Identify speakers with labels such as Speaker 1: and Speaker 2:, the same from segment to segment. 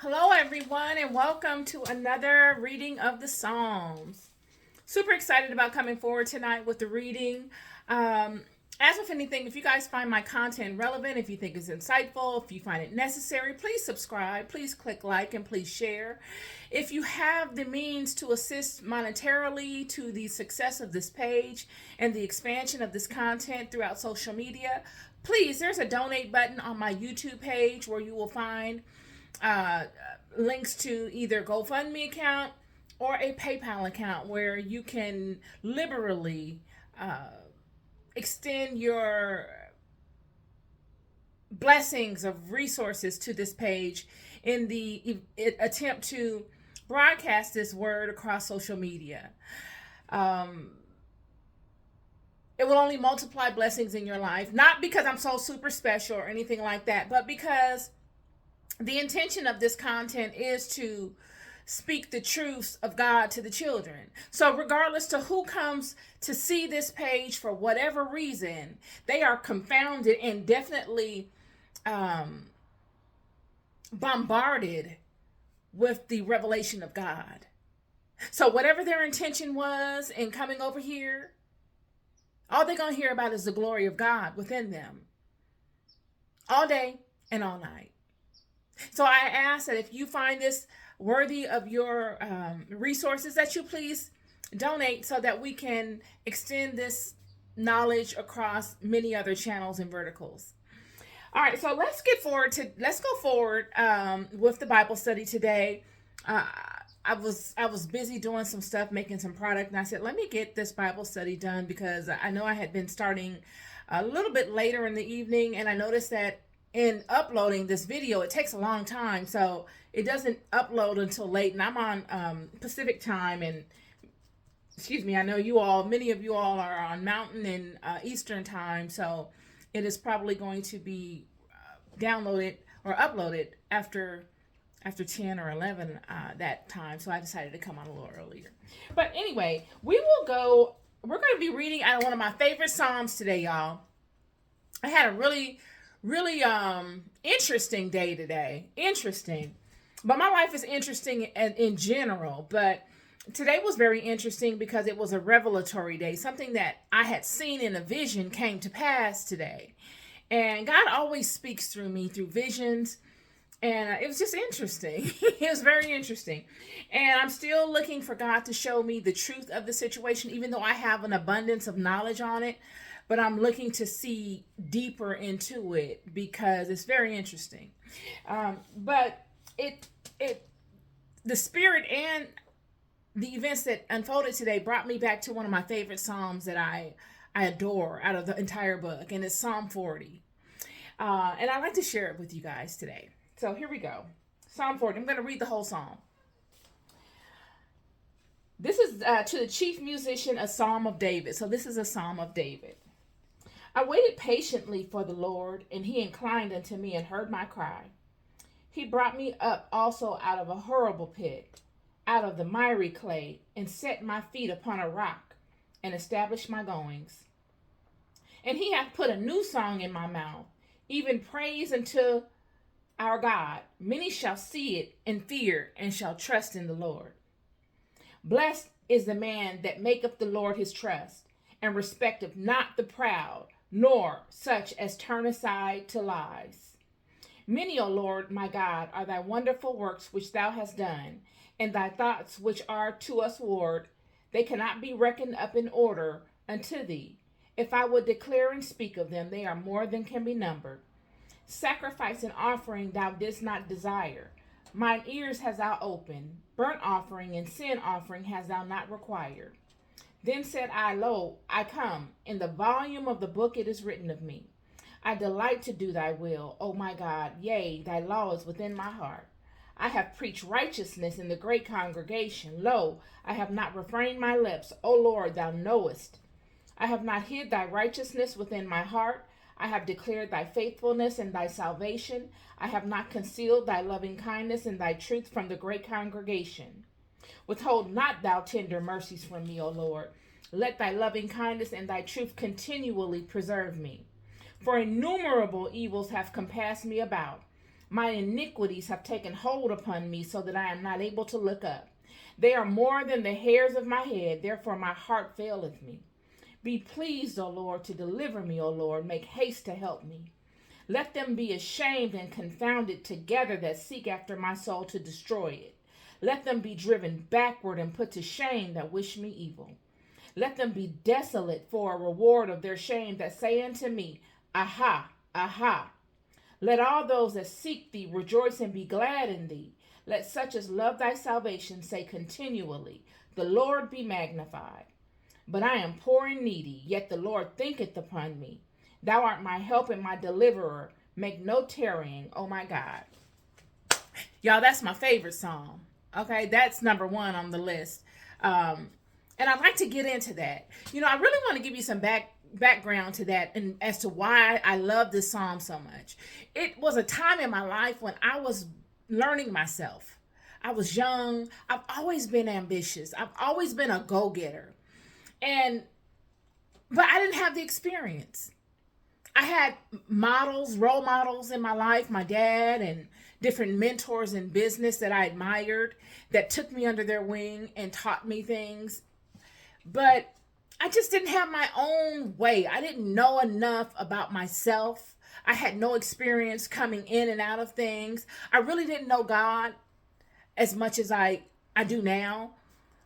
Speaker 1: Hello, everyone, and welcome to another reading of the Psalms. Super excited about coming forward tonight with the reading. As with anything, if you guys find my content relevant, if you think it's insightful, if you find it necessary, please subscribe, please click like, and please share. If you have the means to assist monetarily to the success of this page and the expansion of this content throughout social media, please, there's a donate button on my YouTube page where you will find uh, links to either GoFundMe account or a PayPal account where you can liberally extend your blessings of resources to this page in the attempt to broadcast this word across social media. Um, it will only multiply blessings in your life, not because I'm so super special or anything like that, but because the intention of this content is to speak the truths of God to the children. So regardless to who comes to see this page for whatever reason, they are confounded and definitely bombarded with the revelation of God. So whatever their intention was in coming over here, all they're going to hear about is the glory of God within them all day and all night. So I ask that if you find this worthy of your resources, that you please donate so that we can extend this knowledge across many other channels and verticals. All right, so let's go forward with the Bible study today. I was busy doing some stuff, making some product, and I said, let me get this Bible study done because I know I had been starting a little bit later in the evening, and I noticed that in uploading this video, it takes a long time, so it doesn't upload until late, and I'm on Pacific time, and excuse me, I know many of you all are on Mountain and Eastern time, so it is probably going to be downloaded or uploaded after 10 or 11 that time, so I decided to come on a little earlier. But anyway, we're going to be reading out of one of my favorite Psalms today, y'all. I had a really interesting day today. Interesting. But my life is interesting in general. But today was very interesting because it was a revelatory day. Something that I had seen in a vision came to pass today. And God always speaks through me through visions. And it was just interesting. It was very interesting. And I'm still looking for God to show me the truth of the situation, even though I have an abundance of knowledge on it. But I'm looking to see deeper into it because it's very interesting. But the spirit and the events that unfolded today brought me back to one of my favorite Psalms that I adore out of the entire book, and it's Psalm 40. And I'd like to share it with you guys today. So here we go. Psalm 40. I'm going to read the whole psalm. This is to the chief musician, a psalm of David. So this is a psalm of David. I waited patiently for the Lord, and he inclined unto me and heard my cry. He brought me up also out of a horrible pit, out of the miry clay, and set my feet upon a rock, and established my goings. And he hath put a new song in my mouth, even praise unto our God. Many shall see it and fear, and shall trust in the Lord. Blessed is the man that maketh the Lord his trust, and respecteth not the proud, nor such as turn aside to lies. Many, O Lord, my God, are thy wonderful works which thou hast done, and thy thoughts which are to us ward. They cannot be reckoned up in order unto thee. If I would declare and speak of them, they are more than can be numbered. Sacrifice and offering thou didst not desire. Mine ears hast thou opened. Burnt offering and sin offering hast thou not required. Then said I, Lo, I come. In the volume of the book it is written of me. I delight to do thy will, O my God. Yea, thy law is within my heart. I have preached righteousness in the great congregation. Lo, I have not refrained my lips. O Lord, thou knowest. I have not hid thy righteousness within my heart. I have declared thy faithfulness and thy salvation. I have not concealed thy loving kindness and thy truth from the great congregation. Withhold not thou tender mercies from me, O Lord. Let thy loving kindness and thy truth continually preserve me. For innumerable evils have compassed me about. My iniquities have taken hold upon me so that I am not able to look up. They are more than the hairs of my head, therefore my heart faileth me. Be pleased, O Lord, to deliver me, O Lord. Make haste to help me. Let them be ashamed and confounded together that seek after my soul to destroy it. Let them be driven backward and put to shame that wish me evil. Let them be desolate for a reward of their shame that say unto me, Aha, aha. Let all those that seek thee rejoice and be glad in thee. Let such as love thy salvation say continually, The Lord be magnified. But I am poor and needy, yet the Lord thinketh upon me. Thou art my help and my deliverer. Make no tarrying, O my God. Y'all, that's my favorite psalm. Okay, that's number one on the list. And I'd like to get into that. I really want to give you some background to that and as to why I love this psalm so much. It was a time in my life when I was learning myself. I was young. I've always been ambitious. I've always been a go-getter. But I didn't have the experience. I had role models in my life, my dad and different mentors in business that I admired that took me under their wing and taught me things. But I just didn't have my own way. I didn't know enough about myself. I had no experience coming in and out of things. I really didn't know God as much as I do now.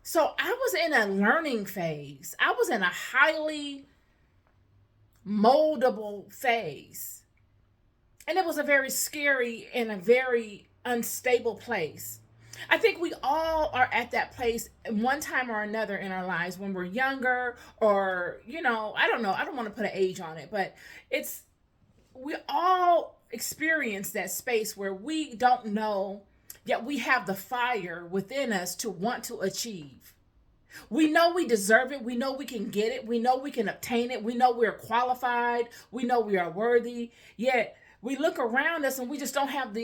Speaker 1: So I was in a learning phase. I was in a highly moldable phase. And it was a very scary and a very unstable place. I think we all are at that place one time or another in our lives when we're younger or, I don't know. I don't want to put an age on it, but we all experience that space where we don't know, yet we have the fire within us to want to achieve. We know we deserve it. We know we can get it. We know we can obtain it. We know we're qualified. We know we are worthy. Yet we look around us and we just don't have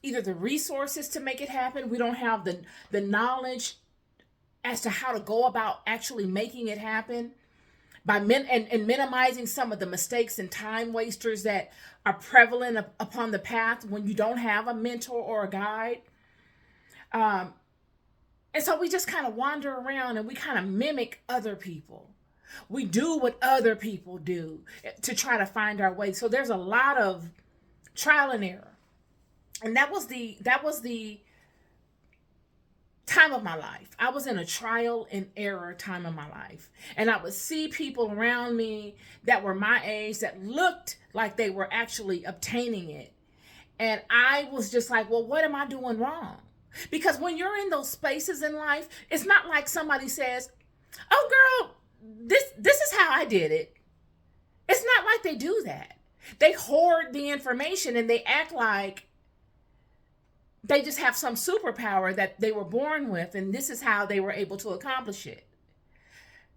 Speaker 1: either the resources to make it happen. We don't have the knowledge as to how to go about actually making it happen and minimizing some of the mistakes and time wasters that are prevalent upon the path when you don't have a mentor or a guide. And so we just kind of wander around and we kind of mimic other people. We do what other people do to try to find our way. So there's a lot of trial and error. And that was the time of my life. I was in a trial and error time of my life. And I would see people around me that were my age that looked like they were actually obtaining it. And I was just like, well, what am I doing wrong? Because when you're in those spaces in life, it's not like somebody says, oh, girl, this is how I did it. It's not like they do that. They hoard the information and they act like they just have some superpower that they were born with, and this is how they were able to accomplish it.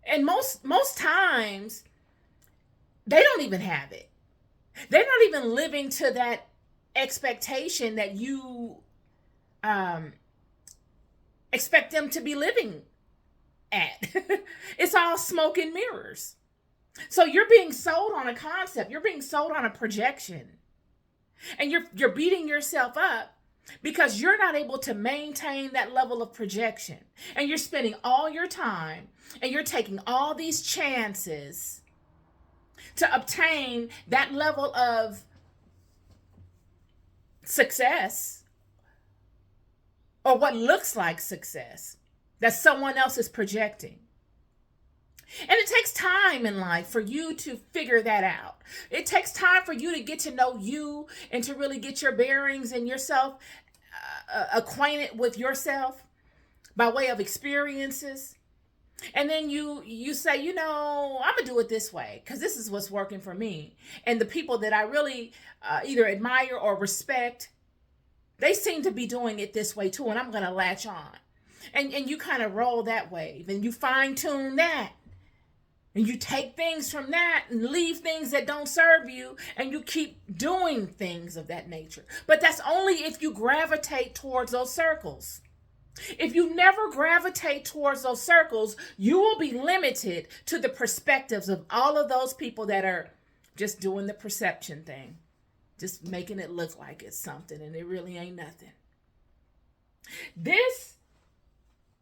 Speaker 1: And most times, they don't even have it. They're not even living to that expectation that you expect them to be living at. It's all smoke and mirrors. So you're being sold on a concept. You're being sold on a projection. And you're beating yourself up because you're not able to maintain that level of projection. And you're spending all your time and you're taking all these chances to obtain that level of success or what looks like success that someone else is projecting. And it takes time in life for you to figure that out. It takes time for you to get to know you and to really get your bearings and yourself acquainted with yourself by way of experiences. And then you say, I'm going to do it this way because this is what's working for me. And the people that I really either admire or respect, they seem to be doing it this way too. And I'm going to latch on. And you kind of roll that wave and you fine tune that. And you take things from that and leave things that don't serve you, and you keep doing things of that nature. But that's only if you gravitate towards those circles. If you never gravitate towards those circles, you will be limited to the perspectives of all of those people that are just doing the perception thing. just making it look like it's something, and it really ain't nothing. This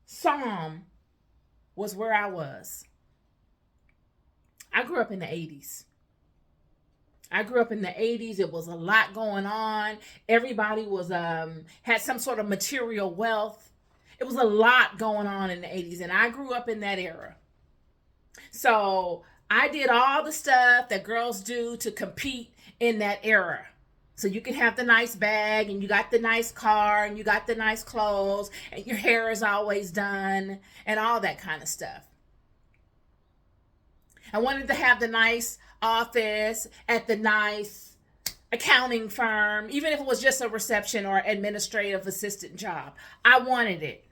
Speaker 1: psalm was where I was. I grew up in the 80s. It was a lot going on. Everybody was had some sort of material wealth. It was a lot going on in the 80s, and I grew up in that era. So I did all the stuff that girls do to compete in that era. So you can have the nice bag, and you got the nice car, and you got the nice clothes, and your hair is always done, and all that kind of stuff. I wanted to have the nice office at the nice accounting firm, even if it was just a reception or administrative assistant job. I wanted it.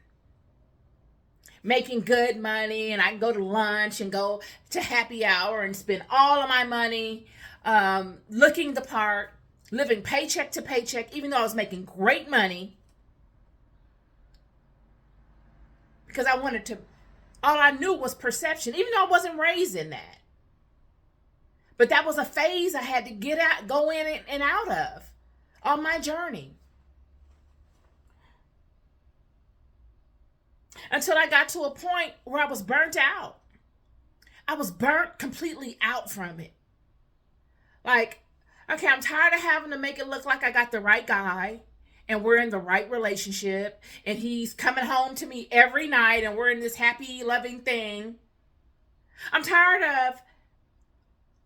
Speaker 1: Making good money, and I can go to lunch and go to happy hour and spend all of my money looking the part, living paycheck to paycheck, even though I was making great money, because I wanted to, all I knew was perception, even though I wasn't raised in that. But that was a phase I had to go in and out of on my journey. Until I got to a point where I was burnt out. I was burnt completely out from it. Like, okay, I'm tired of having to make it look like I got the right guy and we're in the right relationship and he's coming home to me every night and we're in this happy, loving thing. I'm tired of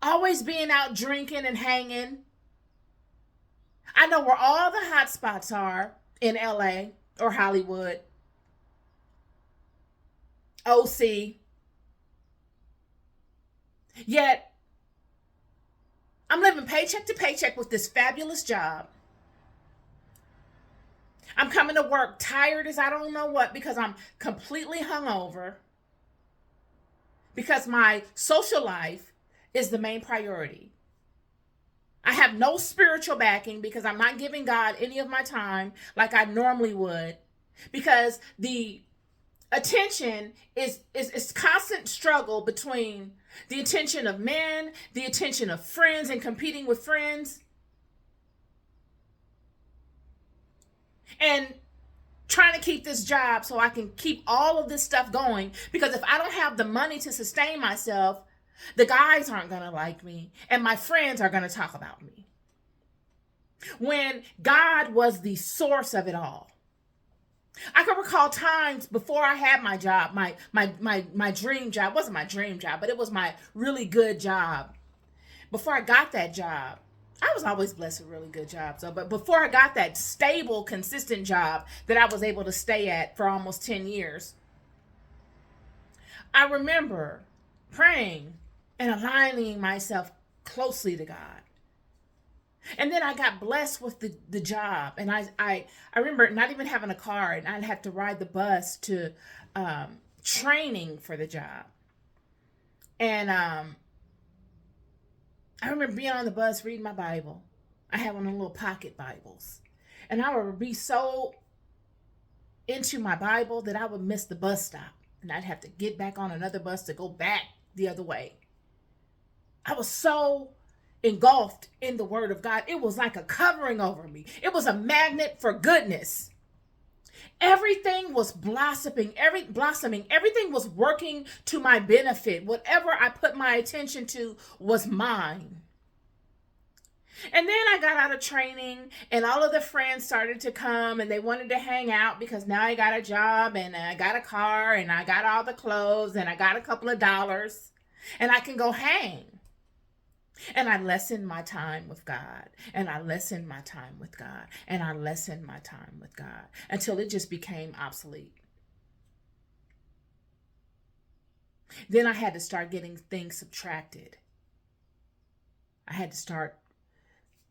Speaker 1: always being out drinking and hanging. I know where all the hot spots are in LA or Hollywood, OC. Yet, I'm living paycheck to paycheck with this fabulous job. I'm coming to work tired as I don't know what because I'm completely hungover. Because my social life is the main priority. I have no spiritual backing because I'm not giving God any of my time like I normally would. Because the attention is constant struggle between the attention of men, the attention of friends, and competing with friends, and trying to keep this job so I can keep all of this stuff going. Because if I don't have the money to sustain myself, the guys aren't going to like me, and my friends are going to talk about me. When God was the source of it all. I can recall times before I had my job, my dream job. It wasn't my dream job, but it was my really good job. Before I got that job, I was always blessed with really good jobs. But before I got that stable, consistent job that I was able to stay at for almost 10 years, I remember praying and aligning myself closely to God. And then I got blessed with the job. And I remember not even having a car, and I'd have to ride the bus to training for the job. And I remember being on the bus reading my Bible. I had one of the little pocket Bibles. And I would be so into my Bible that I would miss the bus stop. And I'd have to get back on another bus to go back the other way. I was so engulfed in the Word of God. It was like a covering over me. It was a magnet for goodness. Everything was blossoming. Everything was working to my benefit. Whatever I put my attention to was mine. And then I got out of training, and all of the friends started to come, and they wanted to hang out because now I got a job, and I got a car, and I got all the clothes, and I got a couple of dollars, and I can go hang. And I lessened my time with God, and I lessened my time with God, and I lessened my time with God until it just became obsolete. Then I had to start getting things subtracted. I had to start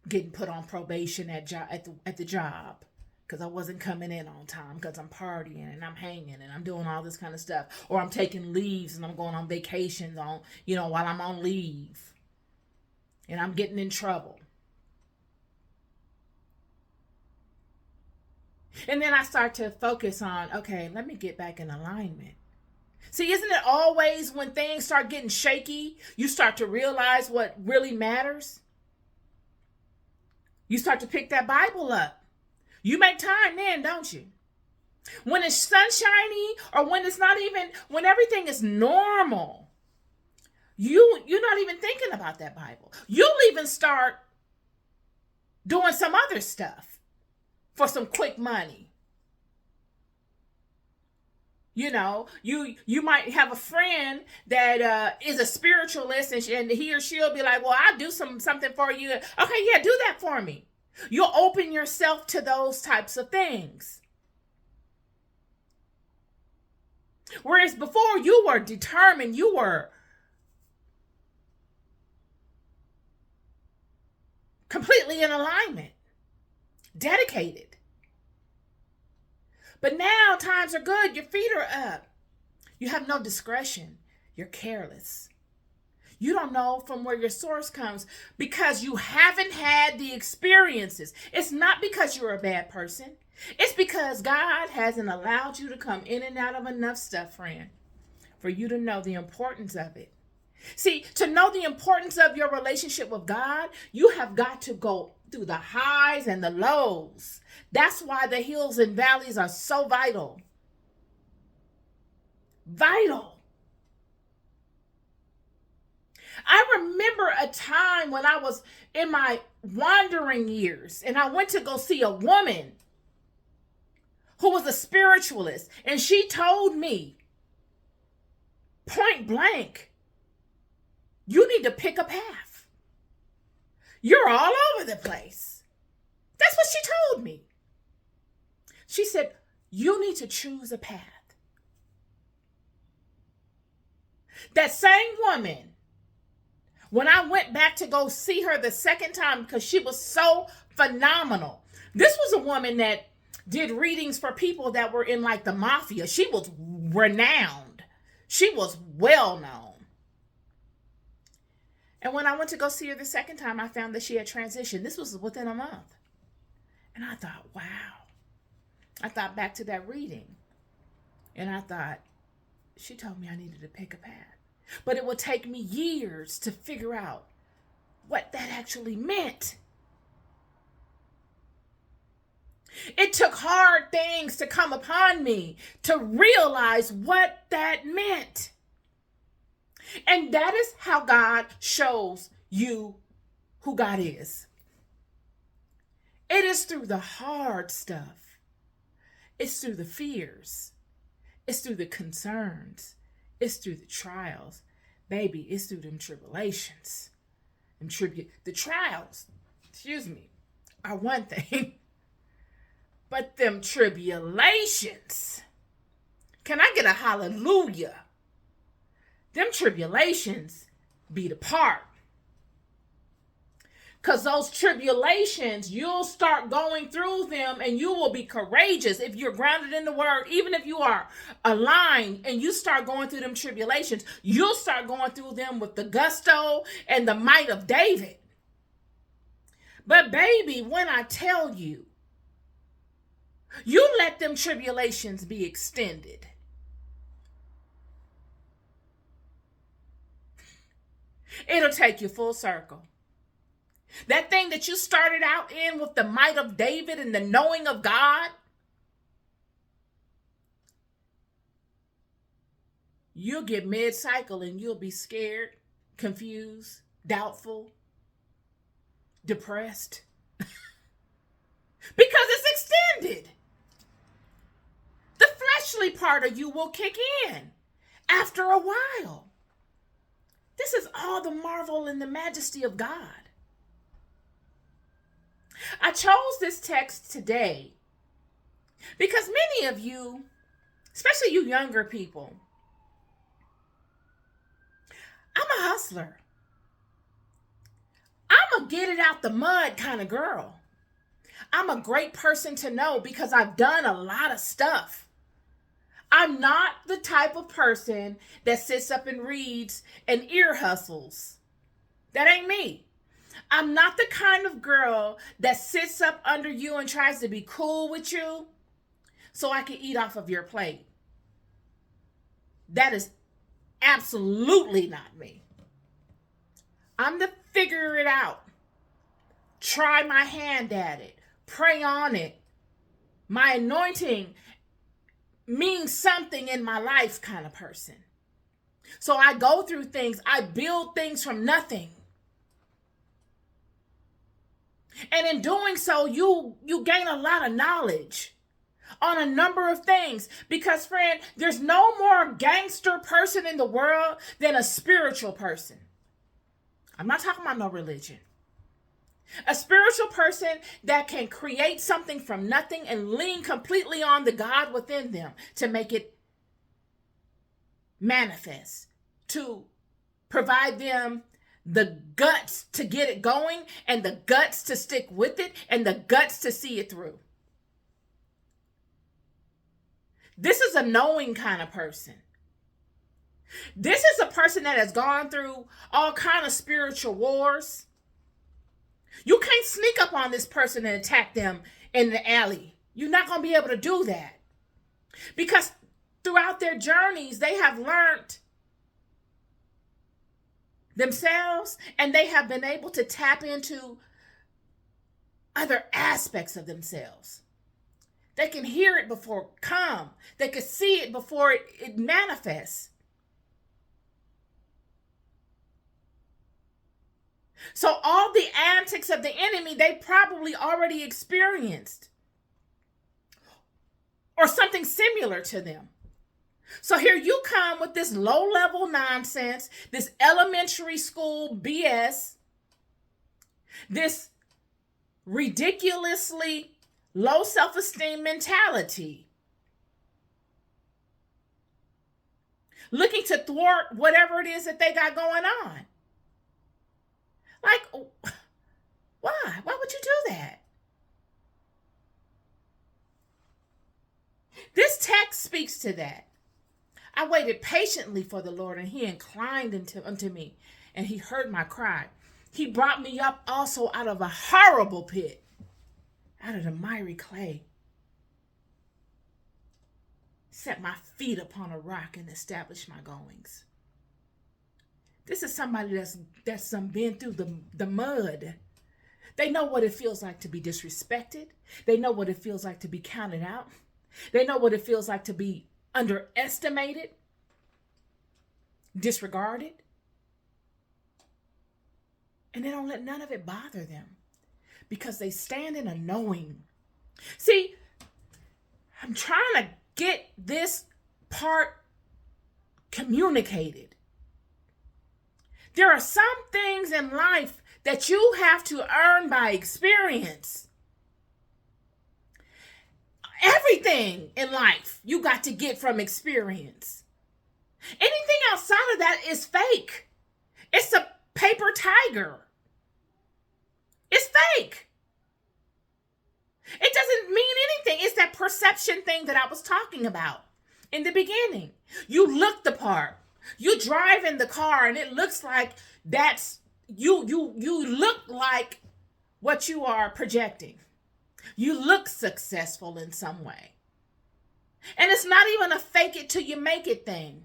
Speaker 1: getting put on probation at the job because I wasn't coming in on time because I'm partying and I'm hanging and I'm doing all this kind of stuff. Or I'm taking leaves and I'm going on vacations while I'm on leave. And I'm getting in trouble. And then I start to focus on, okay, let me get back in alignment. See, isn't it always when things start getting shaky, you start to realize what really matters? You start to pick that Bible up. You make time then, don't you? When it's sunshiny, or when it's not even, when everything is normal, you're not even thinking about that Bible. You'll even start doing some other stuff for some quick money. You know, you might have a friend that is a spiritualist, and he or she'll be like, well, I'll do something for you. Okay, yeah, do that for me. You'll open yourself to those types of things. Whereas before, you were determined, you were completely in alignment, dedicated. But now times are good. Your feet are up. You have no discretion. You're careless. You don't know from where your source comes because you haven't had the experiences. It's not because you're a bad person. It's because God hasn't allowed you to come in and out of enough stuff, friend, for you to know the importance of it. See, to know the importance of your relationship with God, you have got to go through the highs and the lows. That's why the hills and valleys are so vital. Vital. I remember a time when I was in my wandering years and I went to go see a woman who was a spiritualist, and she told me point blank, you need to pick a path. You're all over the place. That's what she told me. She said, you need to choose a path. That same woman, when I went back to go see her the second time, because she was so phenomenal. This was a woman that did readings for people that were in like the mafia. She was renowned. She was well known. And when I went to go see her the second time, I found that she had transitioned. This was within a month. And I thought, wow. I thought back to that reading. And I thought, she told me I needed to pick a path. But it would take me years to figure out what that actually meant. It took hard things to come upon me to realize what that meant. And that is how God shows you who God is. It is through the hard stuff. It's through the fears. It's through the concerns. It's through the trials. Baby, it's through them tribulations. The trials, are one thing. But them tribulations, can I get a hallelujah? Them tribulations be the part. Because those tribulations, you'll start going through them and you will be courageous if you're grounded in the word. Even if you are aligned and you start going through them tribulations, you'll start going through them with the gusto and the might of David. But baby, when I tell you, you let them tribulations be extended. It'll take you full circle. That thing that you started out in with the might of David and the knowing of God, you'll get mid-cycle and you'll be scared, confused, doubtful, depressed. Because it's extended. The fleshly part of you will kick in after a while. This is all the marvel and the majesty of God. I chose this text today because many of you, especially you younger people, I'm a hustler. I'm a get it out the mud kind of girl. I'm a great person to know because I've done a lot of stuff. I'm not the type of person that sits up and reads and ear hustles. That ain't me. I'm not the kind of girl that sits up under you and tries to be cool with you so I can eat off of your plate. That is absolutely not me. I'm the figure it out, try my hand at it, pray on it. My anointing means something in my life kind of person. So I go through things, I build things from nothing. And in doing so, you gain a lot of knowledge on a number of things. Because, friend, there's no more gangster person in the world than a spiritual person. I'm not talking about no religion. A spiritual person that can create something from nothing and lean completely on the God within them to make it manifest, to provide them the guts to get it going and the guts to stick with it and the guts to see it through. This is a knowing kind of person. This is a person that has gone through all kind of spiritual wars. You can't sneak up on this person and attack them in the alley. You're not going to be able to do that. Because throughout their journeys, they have learned themselves and they have been able to tap into other aspects of themselves. They can hear it before it comes. They can see it before it manifests. So all the antics of the enemy, they probably already experienced or something similar to them. So here you come with this low-level nonsense, this elementary school BS, this ridiculously low self-esteem mentality, looking to thwart whatever it is that they got going on. Like, why? Why would you do that? This text speaks to that. I waited patiently for the Lord, and he inclined unto me, and he heard my cry. He brought me up also out of a horrible pit, out of the miry clay. Set my feet upon a rock and established my goings. This is somebody that's been through the mud. They know what it feels like to be disrespected. They know what it feels like to be counted out. They know what it feels like to be underestimated, disregarded. And they don't let none of it bother them because they stand in a knowing. See, I'm trying to get this part communicated. There are some things in life that you have to earn by experience. Everything in life you got to get from experience. Anything outside of that is fake. It's a paper tiger. It's fake. It doesn't mean anything. It's that perception thing that I was talking about in the beginning. You look the part. You drive in the car and it looks like that's you look like what you are projecting. You look successful in some way. And it's not even a fake it till you make it thing.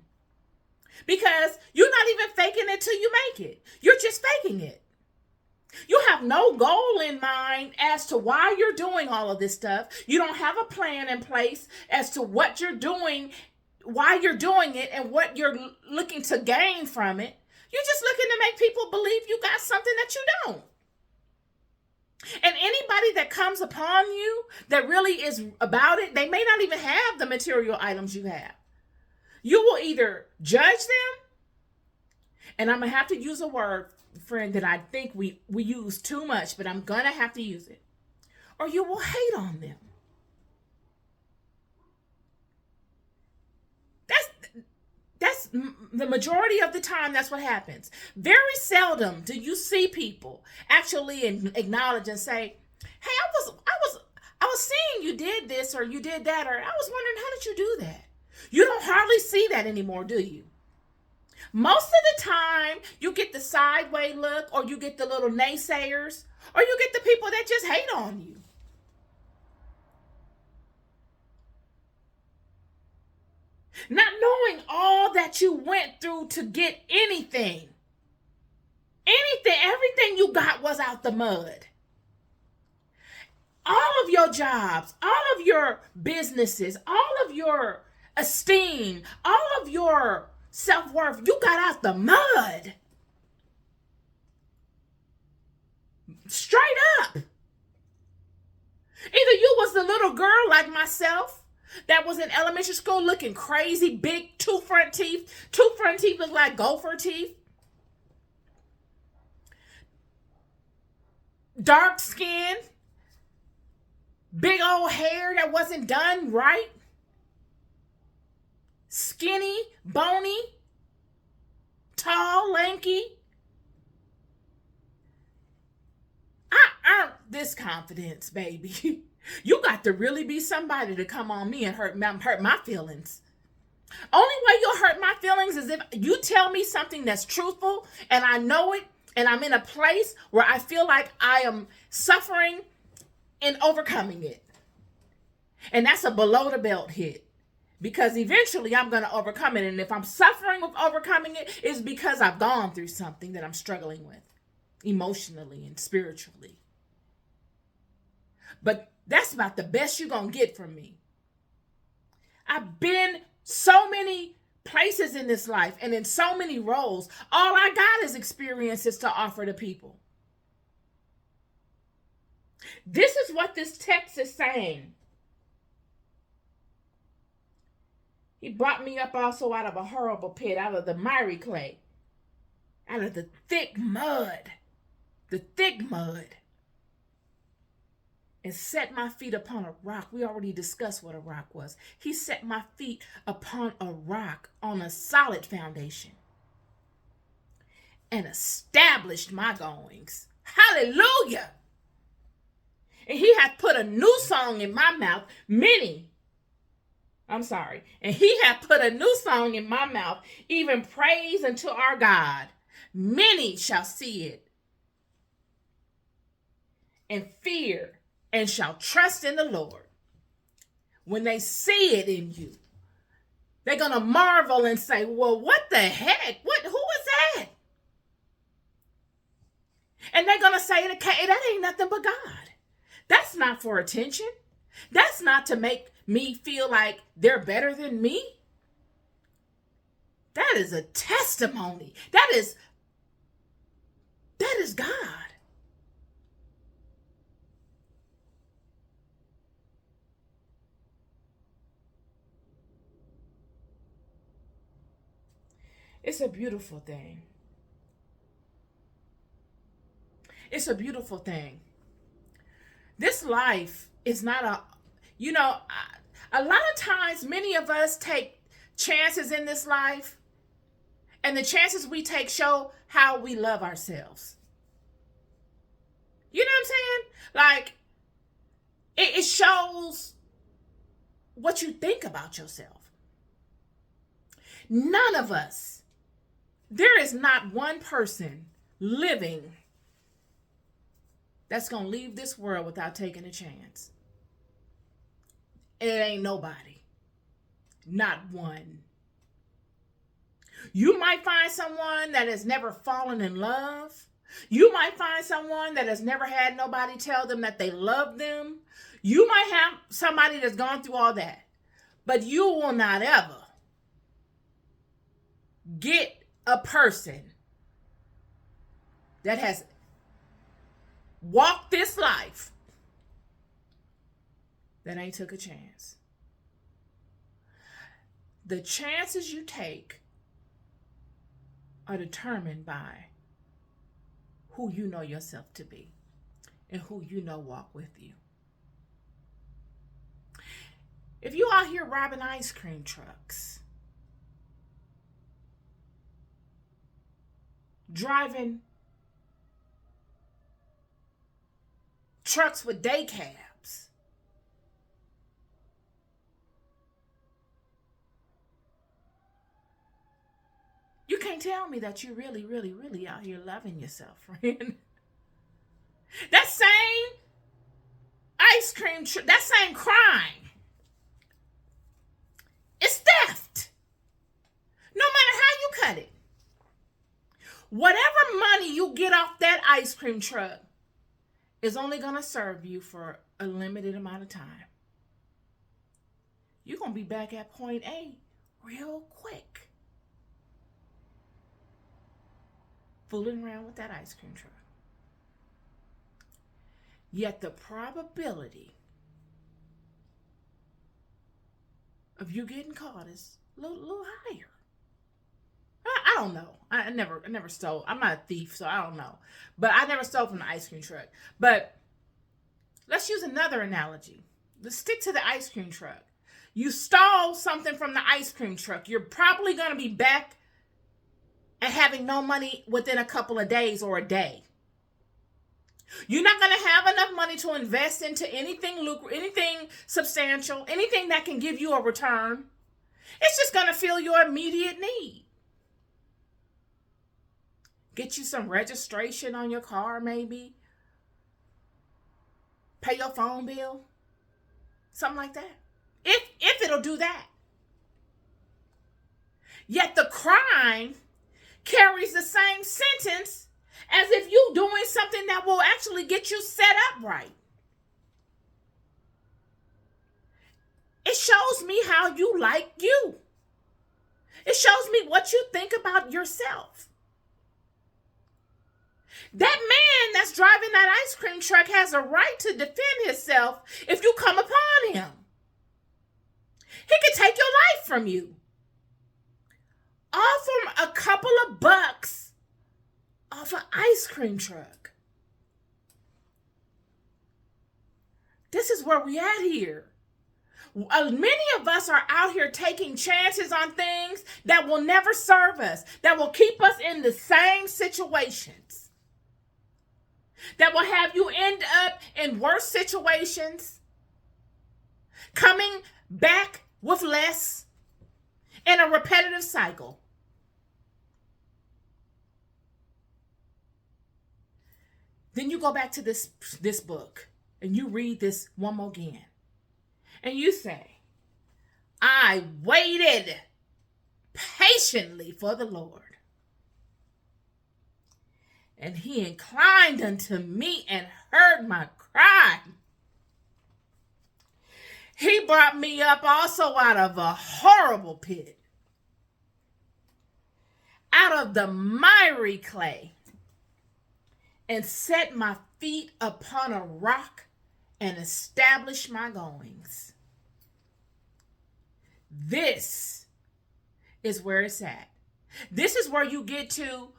Speaker 1: Because you're not even faking it till you make it. You're just faking it. You have no goal in mind as to why you're doing all of this stuff. You don't have a plan in place as to what you're doing, why you're doing it, and what you're looking to gain from it. You're just looking to make people believe you got something that you don't. And anybody that comes upon you that really is about it, they may not even have the material items you have. You will either judge them, and I'm going to have to use a word, friend, that I think we use too much, but I'm going to have to use it. Or you will hate on them. That's the majority of the time, that's what happens. Very seldom do you see people actually acknowledge and say, hey, I was seeing you did this or you did that, or I was wondering, how did you do that? You don't hardly see that anymore, do you? Most of the time, you get the sideways look, or you get the little naysayers, or you get the people that just hate on you. Not knowing all that you went through to get anything. Everything you got was out the mud. all of your jobs, all of your businesses, all of your esteem, all of your self-worth, you got out the mud. Straight up. Either you was the little girl like myself that was in elementary school looking crazy, big, two front teeth look like gopher teeth, dark skin, big old hair that wasn't done right, skinny, bony, tall, lanky. I earned this confidence, baby. You got to really be somebody to come on me and hurt my feelings. Only way you'll hurt my feelings is if you tell me something that's truthful and I know it and I'm in a place where I feel like I am suffering and overcoming it. And that's a below the belt hit. Because eventually I'm going to overcome it. And if I'm suffering with overcoming it, it's because I've gone through something that I'm struggling with emotionally and spiritually. But that's about the best you're going to get from me. I've been so many places in this life and in so many roles. All I got is experiences to offer to people. This is what this text is saying. He brought me up also out of a horrible pit, out of the miry clay, out of the thick mud, and set my feet upon a rock. We already discussed what a rock was. He set my feet upon a rock on a solid foundation and established my goings. Hallelujah. And he hath put a new song in my mouth, and he hath put a new song in my mouth, even praise unto our God. Many shall see it and fear and shall trust in the Lord. When they see it in you, they're going to marvel and say, well, what the heck? Who is that? And they're going to say, that ain't nothing but God. That's not for attention. That's not to make me feel like they're better than me. That is a testimony. That is God. It's a beautiful thing. It's a beautiful thing. This life is not a lot of times, many of us take chances in this life, and the chances we take show how we love ourselves. You know what I'm saying? Like, it shows what you think about yourself. None of us, there is not one person living that's going to leave this world without taking a chance. It ain't nobody. Not one. You might find someone that has never fallen in love. You might find someone that has never had nobody tell them that they love them. You might have somebody that's gone through all that. But you will not ever get a person that has walked this life that ain't took a chance. The chances you take are determined by who you know yourself to be and who you know walk with you. If you out here robbing ice cream trucks, driving trucks with day cabs, you can't tell me that you really, really, really out here loving yourself, friend. That same ice cream, that same crime, it's theft. No matter how you cut it. Whatever money you get off that ice cream truck is only going to serve you for a limited amount of time. You're going to be back at point A real quick, fooling around with that ice cream truck. Yet the probability of you getting caught is a little higher. I don't know. I never stole. I'm not a thief, so I don't know. But I never stole from the ice cream truck. But let's use another analogy. Let's stick to the ice cream truck. You stole something from the ice cream truck. You're probably going to be back and having no money within a couple of days or a day. You're not going to have enough money to invest into anything substantial, anything that can give you a return. It's just going to fill your immediate need. Get you some registration on your car, maybe. Pay your phone bill. Something like that. If it'll do that. Yet the crime carries the same sentence as if you doing something that will actually get you set up right. It shows me how you like you. It shows me what you think about yourself. That man that's driving that ice cream truck has a right to defend himself if you come upon him. He can take your life from you. All from a couple of bucks off an ice cream truck. This is where we at here. Many of us are out here taking chances on things that will never serve us, that will keep us in the same situations, that will have you end up in worse situations, coming back with less in a repetitive cycle. Then you go back to this book and you read this one more again. And you say, I waited patiently for the Lord, and he inclined unto me and heard my cry. He brought me up also out of a horrible pit, out of the miry clay, and set my feet upon a rock and established my goings. This is where it's at. This is where you get to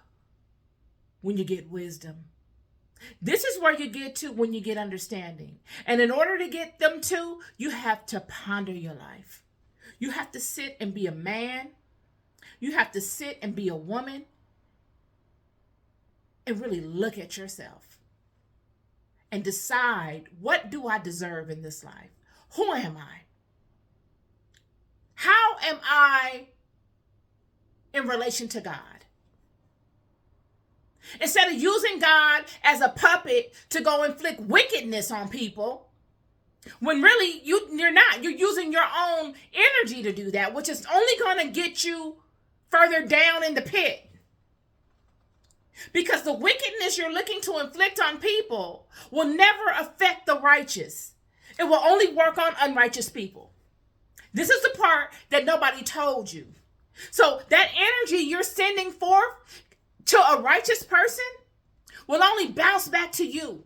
Speaker 1: when you get wisdom. This is where you get to when you get understanding. And in order to get them to, you have to ponder your life. You have to sit and be a man. You have to sit and be a woman and really look at yourself and decide, what do I deserve in this life? Who am I? How am I in relation to God? Instead of using God as a puppet to go inflict wickedness on people, when really you're not. You're using your own energy to do that, which is only going to get you further down in the pit. Because the wickedness you're looking to inflict on people will never affect the righteous. It will only work on unrighteous people. This is the part that nobody told you. So that energy you're sending forth to a righteous person will only bounce back to you.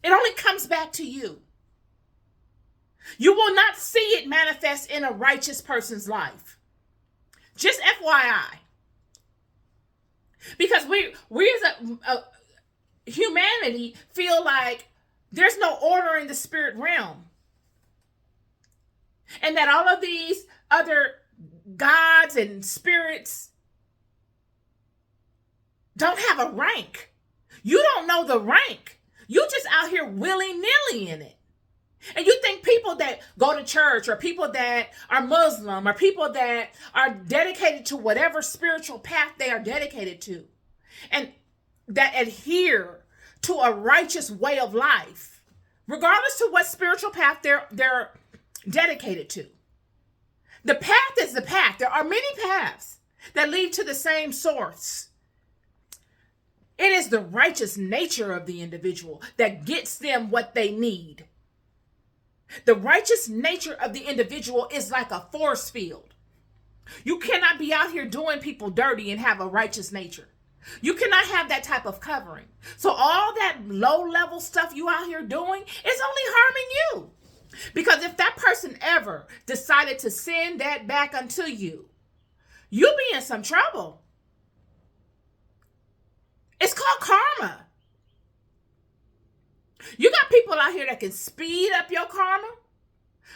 Speaker 1: It only comes back to you. You will not see it manifest in a righteous person's life. Just FYI. Because we as a humanity feel like there's no order in the spirit realm. And that all of these other gods and spirits don't have a rank. You don't know the rank. You just out here willy-nilly in it. And you think people that go to church or people that are Muslim or people that are dedicated to whatever spiritual path they are dedicated to and that adhere to a righteous way of life, regardless to what spiritual path they're dedicated to. The path is the path. There are many paths that lead to the same source. It is the righteous nature of the individual that gets them what they need. The righteous nature of the individual is like a force field. You cannot be out here doing people dirty and have a righteous nature. You cannot have that type of covering. So all that low level stuff you out here doing is only harming you. Because if that person ever decided to send that back unto you, you'll be in some trouble. It's called karma. You got people out here that can speed up your karma,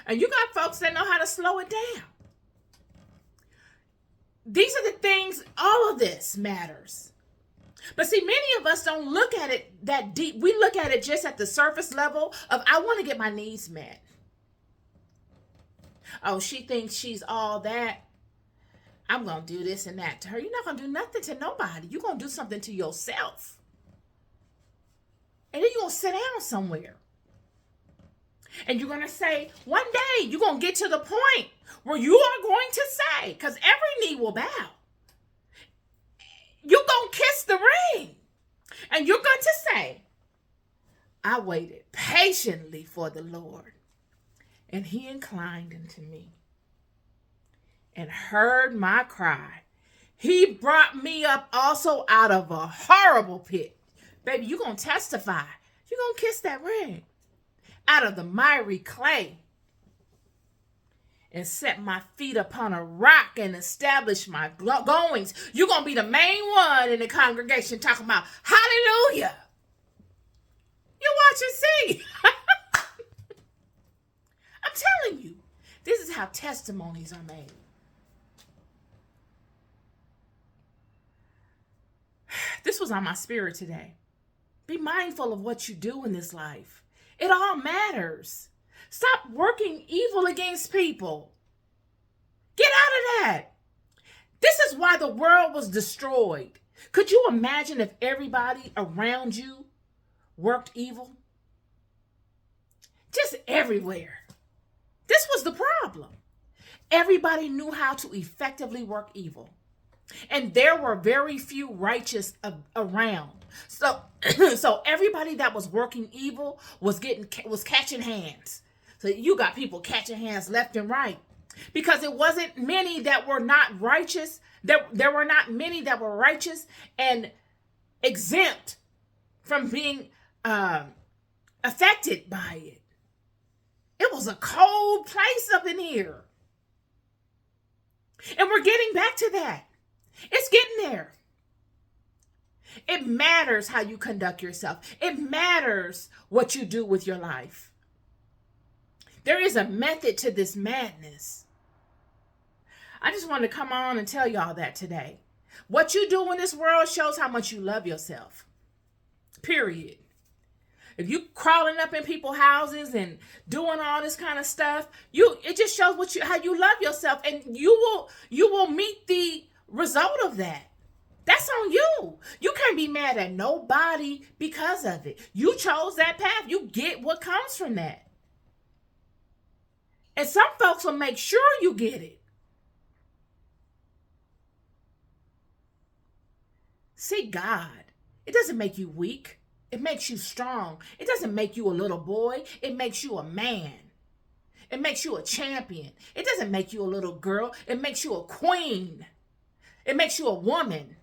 Speaker 1: and you got folks that know how to slow it down. These are the things, all of this matters. But see, many of us don't look at it that deep. We look at it just at the surface level of, I want to get my needs met. Oh, she thinks she's all that. I'm going to do this and that to her. You're not going to do nothing to nobody. You're going to do something to yourself. And then you're going to sit down somewhere. And you're going to say, one day you're going to get to the point where you are going to say, because every knee will bow, you're going to kiss the ring. And you're going to say, I waited patiently for the Lord, and he inclined unto me and heard my cry. He brought me up also out of a horrible pit. Baby, you're going to testify. You're going to kiss that ring. Out of the miry clay, and set my feet upon a rock and establish my goings. You're going to be the main one in the congregation talking about hallelujah. You watch and see. I'm telling you, this is how testimonies are made. This was on my spirit today. Be mindful of what you do in this life. It all matters. Stop working evil against people. Get out of that. This is why the world was destroyed. Could you imagine if everybody around you worked evil? Just everywhere. This was the problem. Everybody knew how to effectively work evil. And there were very few righteous around. So everybody that was working evil was catching hands. So you got people catching hands left and right. Because it wasn't many that were not righteous. There were not many that were righteous and exempt from being affected by it. It was a cold place up in here. And we're getting back to that. It's getting there. It matters how you conduct yourself. It matters what you do with your life. There is a method to this madness. I just wanted to come on and tell y'all that today. What you do in this world shows how much you love yourself. Period. If you crawling up in people's houses and doing all this kind of stuff, it just shows how you love yourself, and you will meet the result of that. That's on you. You can't be mad at nobody because of it. You chose that path. You get what comes from that. And some folks will make sure you get it. See God. It doesn't make you weak. It makes you strong. It doesn't make you a little boy. It makes you a man. It makes you a champion. It doesn't make you a little girl. It makes you a queen. It makes you a woman.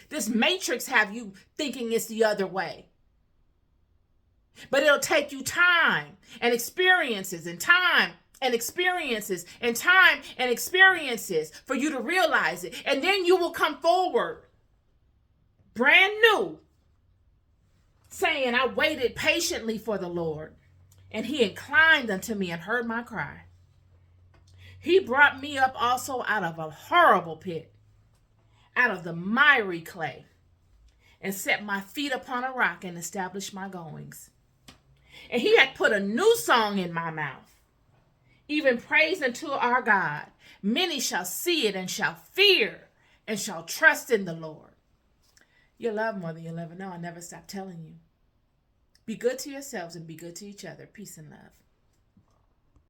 Speaker 1: This matrix have you thinking it's the other way. But it'll take you time and experiences and time and experiences and time and experiences for you to realize it. And then you will come forward brand new, saying, I waited patiently for the Lord, and he inclined unto me and heard my cry. He brought me up also out of a horrible pit, out of the miry clay, and set my feet upon a rock and established my goings. And he had put a new song in my mouth, even praise unto our God. Many shall see it and shall fear and shall trust in the Lord. You're loved more than you'll ever know. I never stop telling you. Be good to yourselves and be good to each other. Peace and love.